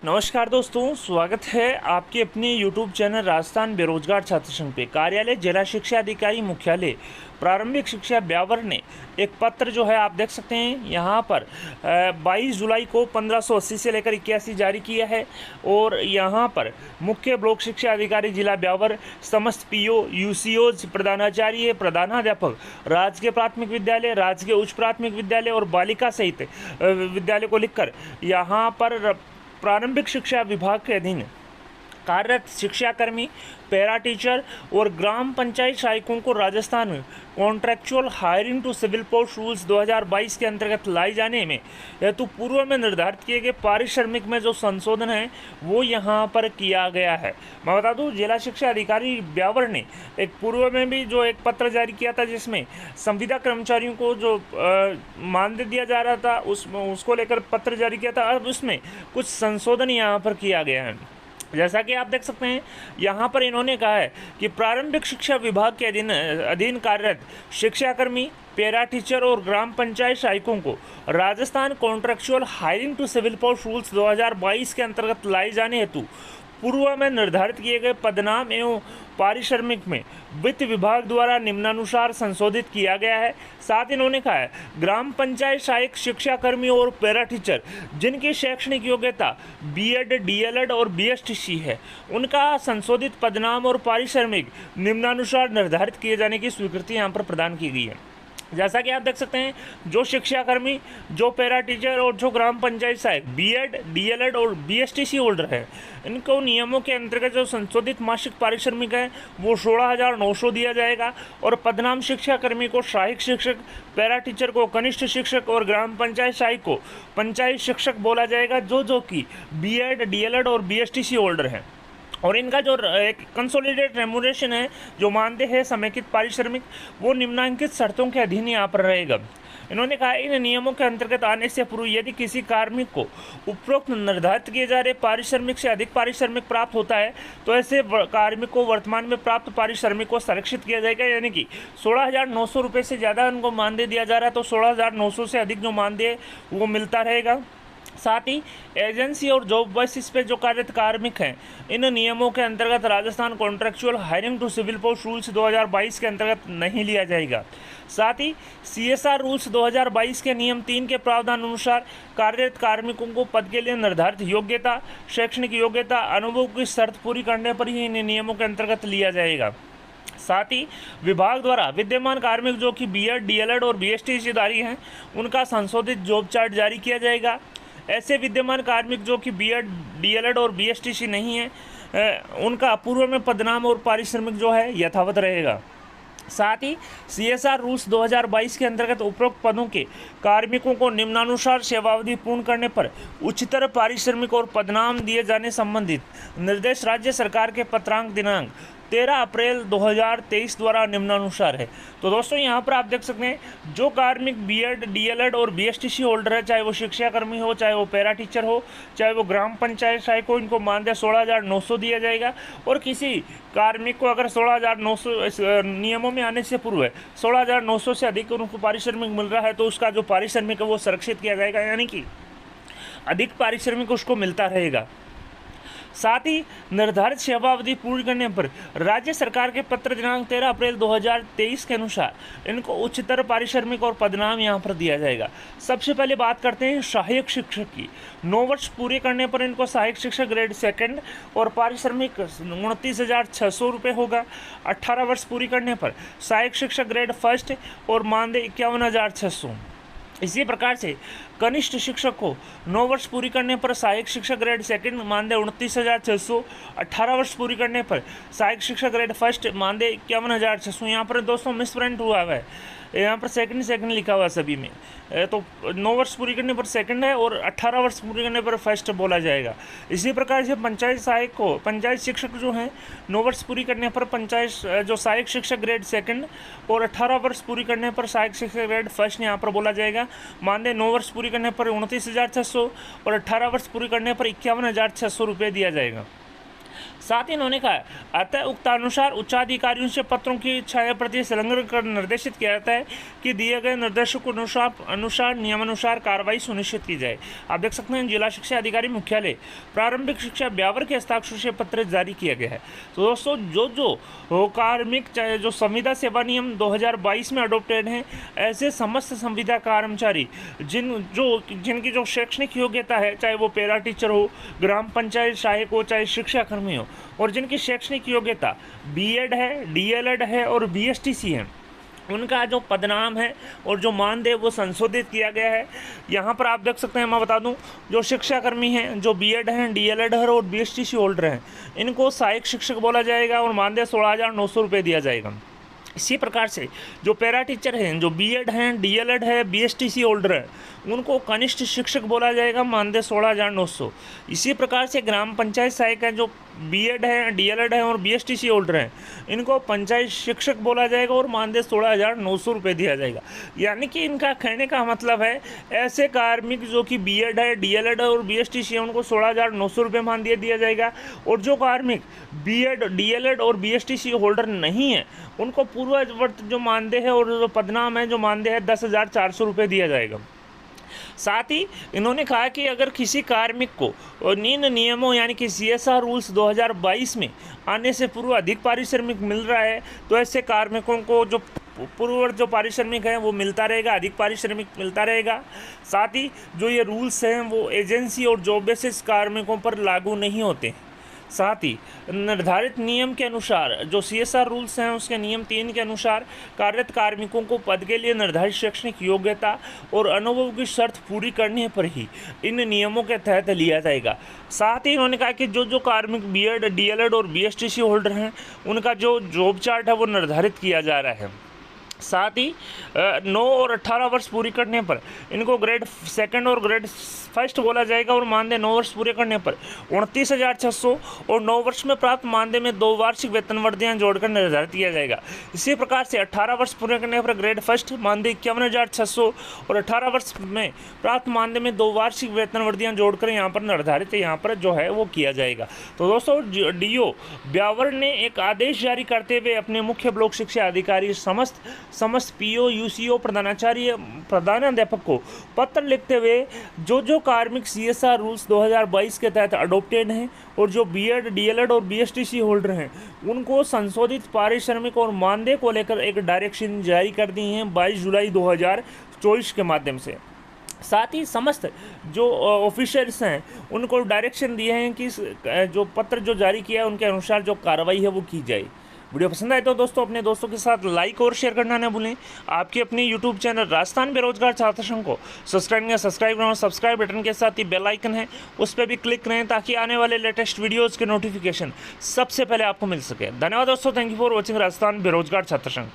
नमस्कार दोस्तों, स्वागत है आपके अपने YouTube चैनल राजस्थान बेरोजगार छात्र संघ पे। कार्यालय जिला शिक्षा अधिकारी मुख्यालय प्रारंभिक शिक्षा ब्यावर ने एक पत्र जो है आप देख सकते हैं यहाँ पर 22 जुलाई को 1580 से लेकर 81 जारी किया है। और यहाँ पर मुख्य ब्लॉक शिक्षा अधिकारी जिला ब्यावर, समस्त पीओ, यूसीओज, प्रधानाचार्य, प्रधानाध्यापक, राजकीय प्राथमिक विद्यालय, राजकीय उच्च प्राथमिक विद्यालय और बालिका सहित विद्यालय को लिखकर यहाँ पर प्रारंभिक शिक्षा विभाग के अधीन कार्यरत शिक्षाकर्मी, पैरा टीचर और ग्राम पंचायत सहायकों को Rajasthan contractual hiring to civil post rules 2022 के अंतर्गत लाई जाने में हेतु पूर्व में निर्धारित किए गए पारिश्रमिक में जो संशोधन है वो यहाँ पर किया गया है। मैं बता दूँ, जिला शिक्षा अधिकारी ब्यावर ने एक पूर्व में भी जो एक पत्र जारी किया था जिसमें संविदा कर्मचारियों को जो मानदेय दिया जा रहा था उसको लेकर पत्र जारी किया था। अब उसमें कुछ संशोधन यहाँ पर किया गया है। जैसा कि आप देख सकते हैं यहाँ पर इन्होंने कहा है कि प्रारंभिक शिक्षा विभाग के अधीन कार्यरत शिक्षाकर्मी, पैरा टीचर और ग्राम पंचायत सहायकों को Rajasthan contractual hiring to civil post rules 2022 के अंतर्गत लाई जाने हेतु पूर्व में निर्धारित किए गए पदनाम एवं पारिश्रमिक में वित्त विभाग द्वारा निम्नानुसार संशोधित किया गया है। साथ इन्होंने कहा है ग्राम पंचायत सहायक शिक्षाकर्मी और पैरा टीचर जिनकी शैक्षणिक योग्यता बीएड, डीएलएड और बीएसटीसी है, उनका संशोधित पदनाम और पारिश्रमिक निम्नानुसार निर्धारित किए जाने की स्वीकृति यहाँ पर प्रदान की गई है। जैसा कि आप देख सकते हैं, जो शिक्षाकर्मी, जो पैरा टीचर और जो ग्राम पंचायत सहायक बीएड, डीएलएड और बीएसटीसी होल्डर है, इनको नियमों के अंतर्गत जो संशोधित मासिक पारिश्रमिक है वो 16,900 दिया जाएगा। और पदनाम शिक्षाकर्मी को सहायक शिक्षक, पैरा टीचर को कनिष्ठ शिक्षक और ग्राम पंचायत सहायक को पंचायत शिक्षक बोला जाएगा, जो कि बीएड, डीएलएड और बीएसटीसी होल्डर है। और इनका जो एक कंसोलिडेट रेम्यूनरेशन है, जो मानदेय है समेकित पारिश्रमिक, वो निम्नांकित शर्तों के अधीन यहाँ पर रहेगा। इन्होंने कहा इन नियमों के अंतर्गत आने से पूर्व यदि किसी कार्मिक को उपरोक्त निर्धारित किए जा रहे पारिश्रमिक से अधिक पारिश्रमिक प्राप्त होता है तो ऐसे कार्मिक को वर्तमान में प्राप्त पारिश्रमिक को संरक्षित किया जाएगा। यानी कि 16,900 रुपये से ज़्यादा उनको मानदेय दिया जा रहा है तो 16,900 से अधिक जो मानदेय वो मिलता रहेगा। साथ ही एजेंसी और जॉब बेसिस पे जो कार्यरत कार्मिक हैं, इन नियमों के अंतर्गत Rajasthan contractual hiring to civil post rules 2022 के अंतर्गत नहीं लिया जाएगा। साथ ही सीएसआर रूल्स 2022 के नियम 3 के प्रावधान अनुसार कार्यरत कार्मिकों को पद के लिए निर्धारित योग्यता, शैक्षणिक योग्यता, अनुभव की शर्त पूरी करने पर ही इन नियमों के अंतर्गत लिया जाएगा। साथ ही विभाग द्वारा विद्यमान कार्मिक जो कि बीएड, डीएलएड और बीएसटीसीधारी हैं, उनका संशोधित जॉब चार्ट जारी किया जाएगा। ऐसे विद्यमान कार्मिक जो कि बीएड, डीएलएड और बीएसटीसी नहीं है, उनका पूर्व में पदनाम और पारिश्रमिक जो है यथावत रहेगा। साथ ही सीएसआर रूल्स 2022 के अंतर्गत उपरोक्त पदों के कार्मिकों को निम्नानुसार सेवावधि पूर्ण करने पर उच्चतर पारिश्रमिक और पदनाम दिए जाने संबंधित निर्देश राज्य सरकार के पत्रांक दिनांक 13 अप्रैल 2023 द्वारा निम्नानुसार है। तो दोस्तों यहाँ पर आप देख सकते हैं, जो कार्मिक बीएड, डीएलएड और बीएसटीसी होल्डर है, चाहे वो शिक्षाकर्मी हो, चाहे वो पैरा टीचर हो, चाहे वो ग्राम पंचायत सहायक हो, इनको मानदेय 16,900 दिया जाएगा। और किसी कार्मिक को अगर 16,900 नियमों में आने से पूर्व है 16,900 से अधिक उनको पारिश्रमिक मिल रहा है तो उसका जो पारिश्रमिक है वो संरक्षित किया जाएगा, यानी कि अधिक पारिश्रमिक उसको मिलता रहेगा। साथ ही निर्धारित सेवावधि पूरी करने पर राज्य सरकार के पत्र दिनांक 13 अप्रैल 2023 के अनुसार इनको उच्चतर पारिश्रमिक और पदनाम यहाँ पर दिया जाएगा। सबसे पहले बात करते हैं सहायक शिक्षक की। 9 वर्ष पूरे करने पर इनको सहायक शिक्षक ग्रेड सेकंड और पारिश्रमिक 29,600 रुपये होगा। 18 वर्ष पूरी करने पर सहायक शिक्षक ग्रेड फर्स्ट और मानदेय 51,600। इसी प्रकार से कनिष्ठ शिक्षक को 9 वर्ष पूरी करने पर सहायक शिक्षक ग्रेड सेकंड मानदेय 29,600। 18 वर्ष पूरी करने पर सहायक शिक्षक ग्रेड फर्स्ट मानदेय 51,600। यहाँ पर दोस्तों मिसप्रिंट हुआ है, यहाँ पर सेकंड लिखा हुआ है सभी में, तो 9 वर्ष पूरी करने पर सेकंड है और 18 वर्ष पूरी करने पर फर्स्ट बोला जाएगा। इसी प्रकार से पंचायत सहायक को, पंचायत शिक्षक जो हैं 9 वर्ष पूरी करने पर पंचायत जो सहायक शिक्षक ग्रेड सेकंड और 18 वर्ष पूरी करने पर सहायक शिक्षक ग्रेड फर्स्ट यहाँ पर बोला जाएगा। मानदेय 9 वर्ष पूरी करने पर 29,600 और 18 वर्ष पूरी करने पर 51,600 रुपये दिया जाएगा। साथ ही इन्होंने कहा अतः उक्तानुसार उच्चाधिकारियों से पत्रों की छाया प्रति संलग्न कर निर्देशित किया जाता है कि दिए गए निर्देशों को अनुसार नियमानुसार कार्रवाई सुनिश्चित की जाए। आप देख सकते हैं जिला शिक्षा अधिकारी मुख्यालय प्रारंभिक शिक्षा ब्यावर के हस्ताक्षर से पत्र जारी किया गया है। तो दोस्तों जो कार्मिक जो संविदा सेवा नियम 2022 में अडोप्टेड हैं, ऐसे समस्त संविदा कर्मचारी जिनकी जो शैक्षणिक योग्यता है, चाहे वो पैरा टीचर हो, ग्राम पंचायत सहायक हो, चाहे शिक्षा कर्मी हो, और जिनकी शैक्षणिक योग्यता बीएड है, डीएलएड है और बीएसटीसी है, उनका जो पदनाम है और जो मानदेय वो संशोधित किया गया है। यहाँ पर आप देख सकते हैं, मैं बता दूं, जो शिक्षाकर्मी हैं, जो बीएड हैं, डीएलएड है और बीएसटीसी होल्डर हैं, इनको सहायक शिक्षक बोला जाएगा और मानदेय 16,900 रुपये दिया जाएगा। इसी प्रकार से जो पैरा टीचर हैं, जो बीएड हैं, डीएलएड है, बीएसटीसी होल्डर है, उनको कनिष्ठ शिक्षक बोला जाएगा, मानदेय 16,900। इसी प्रकार से ग्राम पंचायत सहायक हैं, जो बीएड है, डीएलएड है और बीएसटीसी होल्डर हैं, इनको पंचायत शिक्षक बोला जाएगा और मानदेय 16,900 रुपये दिया जाएगा। यानी कि इनका कहने का मतलब है, ऐसे कार्मिक जो कि बीएड है, डीएलएड है और बीएसटीसी है, उनको 16,900 रुपये मानदेय दिया जाएगा। और जो कार्मिक बीएड, डीएलएड और बीएसटीसी होल्डर नहीं है, उनको पूर्ववर्त जो मानदेय है और जो पदनाम है, जो मानदेय है 10,400 रुपये दिया जाएगा। साथ ही इन्होंने कहा कि अगर किसी कार्मिक को इन नियमों यानी कि CSR रूल्स 2022 में आने से पूर्व अधिक पारिश्रमिक मिल रहा है, तो ऐसे कार्मिकों को जो पूर्ववर्त जो पारिश्रमिक है वो मिलता रहेगा, अधिक पारिश्रमिक मिलता रहेगा। साथ ही जो ये रूल्स हैं वो एजेंसी और जॉब बेसिस कार्मिकों पर लागू नहीं होते। साथ ही निर्धारित नियम के अनुसार जो CSR रूल्स हैं उसके नियम 3 के अनुसार कार्यरत कार्मिकों को पद के लिए निर्धारित शैक्षणिक योग्यता और अनुभव की शर्त पूरी करने पर ही इन नियमों के तहत लिया जाएगा। साथ ही उन्होंने कहा कि जो कार्मिक बीएड, डीएलएड और बीएसटीसी होल्डर हैं, उनका जो जॉब चार्ट है वो निर्धारित किया जा रहा है। साथ ही 9 और 18 वर्ष पूरी करने पर इनको ग्रेड 2 और ग्रेड 1 बोला जाएगा और मानदेय 9 वर्ष पूरे करने पर 29,600 और 9 वर्ष में प्राप्त मानदेय में 2 वार्षिक वेतन वर्दियाँ जोड़कर निर्धारित किया जाएगा। इसी प्रकार से 18 वर्ष पूरे करने पर ग्रेड 1 मानदेय 51,600 और 18 वर्ष में प्राप्त मानदेय में 2 वार्षिक वेतन वर्दियाँ जोड़कर यहाँ पर निर्धारित यहाँ पर जो है वो किया जाएगा। तो दोस्तों DO ब्यावर ने एक आदेश जारी करते हुए अपने मुख्य ब्लॉक शिक्षा अधिकारी समस्त PO, UCO, प्रधानाचार्य, प्रधानाध्यापक को पत्र लिखते हुए जो कार्मिक CSR रूल्स 2022 के तहत अडोप्टेड हैं और जो बीएड, डीएलएड और बीएसटीसी होल्डर हैं, उनको संशोधित पारिश्रमिक और मानदेय को लेकर एक डायरेक्शन जारी कर दी है 22 जुलाई 2024 के माध्यम से। साथ ही समस्त जो ऑफिसर्स हैं उनको डायरेक्शन दिए हैं कि जो पत्र जो जारी किया है उनके अनुसार जो कार्रवाई है वो की जाए। वीडियो पसंद आए तो दोस्तों अपने दोस्तों के साथ लाइक और शेयर करना न भूलें। आपके अपने यूट्यूब चैनल राजस्थान बेरोजगार छात्र संघ को सब्सक्राइब करें और सब्सक्राइब बटन के साथ ही बेल आइकन है उस पर भी क्लिक करें ताकि आने वाले लेटेस्ट वीडियोज़ के नोटिफिकेशन सबसे पहले आपको मिल सके। धन्यवाद दोस्तों, thank you for watching Rajasthan बेरोजगार छात्र संघ।